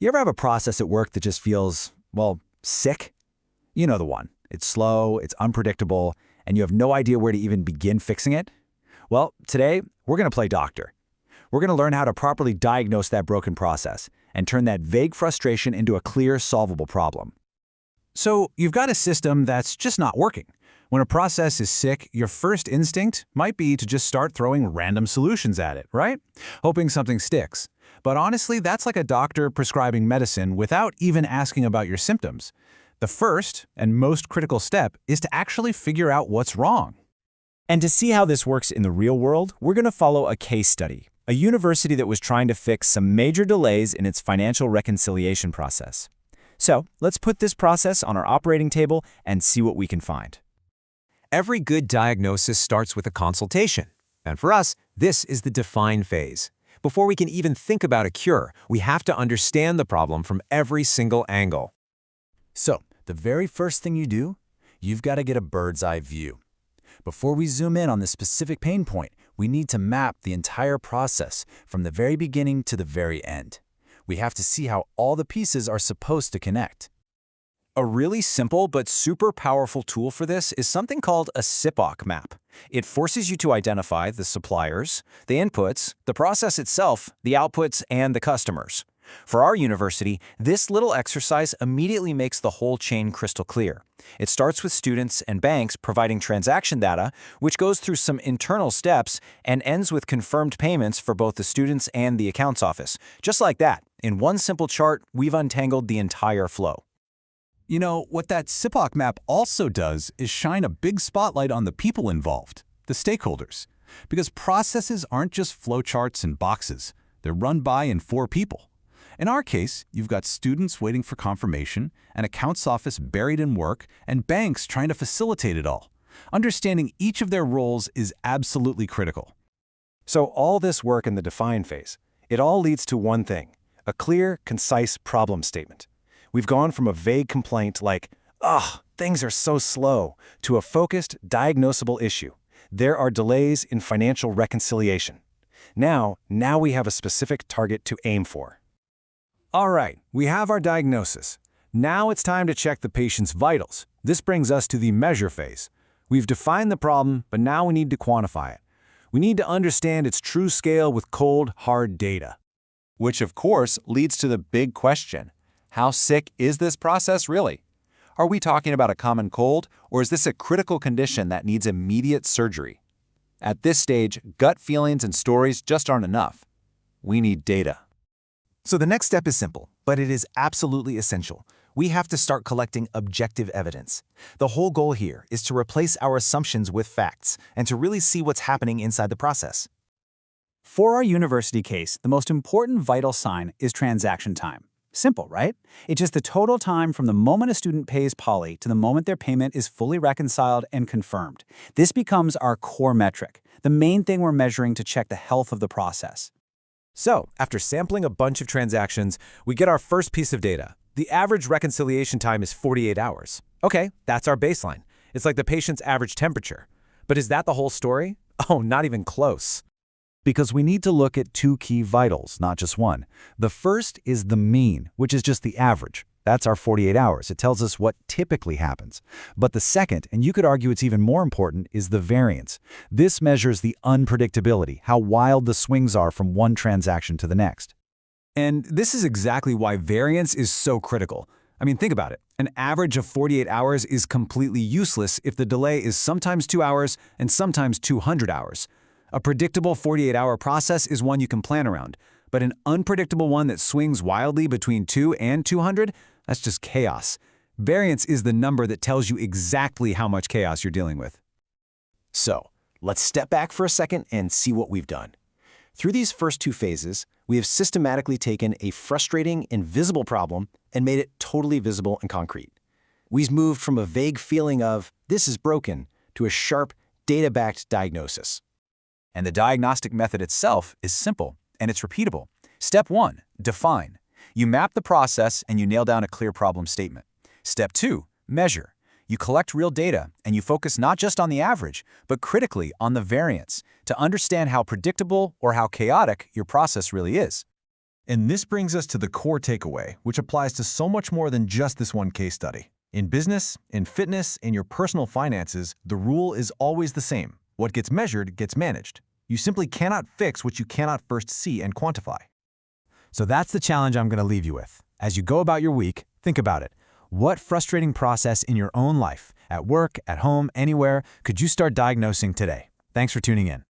You ever have a process at work that just feels, well, sick? You know the one. It's slow, it's unpredictable, and you have no idea where to even begin fixing it? Well, today, we're going to play doctor. We're going to learn how to properly diagnose that broken process and turn that vague frustration into a clear, solvable problem. So, you've got a system that's just not working. When a process is sick, your first instinct might be to just start throwing random solutions at it, right? Hoping something sticks. But honestly, that's like a doctor prescribing medicine without even asking about your symptoms. The first and most critical step is to actually figure out what's wrong. And to see how this works in the real world, we're going to follow a case study, a university that was trying to fix some major delays in its financial reconciliation process. So, let's put this process on our operating table and see what we can find. Every good diagnosis starts with a consultation. And for us, this is the define phase. Before we can even think about a cure, we have to understand the problem from every single angle. So, the very first thing you do, you've got to get a bird's eye view. Before we zoom in on the specific pain point, we need to map the entire process from the very beginning to the very end. We have to see how all the pieces are supposed to connect. A really simple but super powerful tool for this is something called a SIPOC map. It forces you to identify the suppliers, the inputs, the process itself, the outputs, and the customers. For our university, this little exercise immediately makes the whole chain crystal clear. It starts with students and banks providing transaction data, which goes through some internal steps and ends with confirmed payments for both the students and the accounts office. Just like that, in one simple chart, we've untangled the entire flow. You know, what that SIPOC map also does is shine a big spotlight on the people involved, the stakeholders. Because processes aren't just flowcharts and boxes. They're run by and for people. In our case, you've got students waiting for confirmation, an accounts office buried in work, and banks trying to facilitate it all. Understanding each of their roles is absolutely critical. So all this work in the define phase, it all leads to one thing, a clear, concise problem statement. We've gone from a vague complaint like, things are so slow, to a focused, diagnosable issue. There are delays in financial reconciliation. Now we have a specific target to aim for. All right, we have our diagnosis. Now it's time to check the patient's vitals. This brings us to the measure phase. We've defined the problem, but now we need to quantify it. We need to understand its true scale with cold, hard data. Which, of course, leads to the big question. How sick is this process really? Are we talking about a common cold, or is this a critical condition that needs immediate surgery? At this stage, gut feelings and stories just aren't enough. We need data. So the next step is simple, but it is absolutely essential. We have to start collecting objective evidence. The whole goal here is to replace our assumptions with facts and to really see what's happening inside the process. For our university case, the most important vital sign is transaction time. Simple, right? It's just the total time from the moment a student pays Poly to the moment their payment is fully reconciled and confirmed. This becomes our core metric, the main thing we're measuring to check the health of the process. So, after sampling a bunch of transactions, we get our first piece of data. The average reconciliation time is 48 hours. Okay, that's our baseline. It's like the patient's average temperature. But is that the whole story? Oh, not even close. Because we need to look at two key vitals, not just one. The first is the mean, which is just the average. That's our 48 hours. It tells us what typically happens. But the second, and you could argue it's even more important, is the variance. This measures the unpredictability, how wild the swings are from one transaction to the next. And this is exactly why variance is so critical. I mean, think about it. An average of 48 hours is completely useless if the delay is sometimes 2 hours and sometimes 200 hours. A predictable 48-hour process is one you can plan around, but an unpredictable one that swings wildly between 2 and 200, that's just chaos. Variance is the number that tells you exactly how much chaos you're dealing with. So, let's step back for a second and see what we've done. Through these first two phases, we have systematically taken a frustrating, invisible problem and made it totally visible and concrete. We've moved from a vague feeling of, this is broken, to a sharp, data-backed diagnosis. And the diagnostic method itself is simple, and it's repeatable. Step 1, define. You map the process and you nail down a clear problem statement. Step 2, measure. You collect real data and you focus not just on the average, but critically on the variance to understand how predictable or how chaotic your process really is. And this brings us to the core takeaway, which applies to so much more than just this one case study. In business, in fitness, in your personal finances, the rule is always the same. What gets measured gets managed. You simply cannot fix what you cannot first see and quantify. So that's the challenge I'm going to leave you with. As you go about your week, think about it. What frustrating process in your own life, at work, at home, anywhere, could you start diagnosing today? Thanks for tuning in.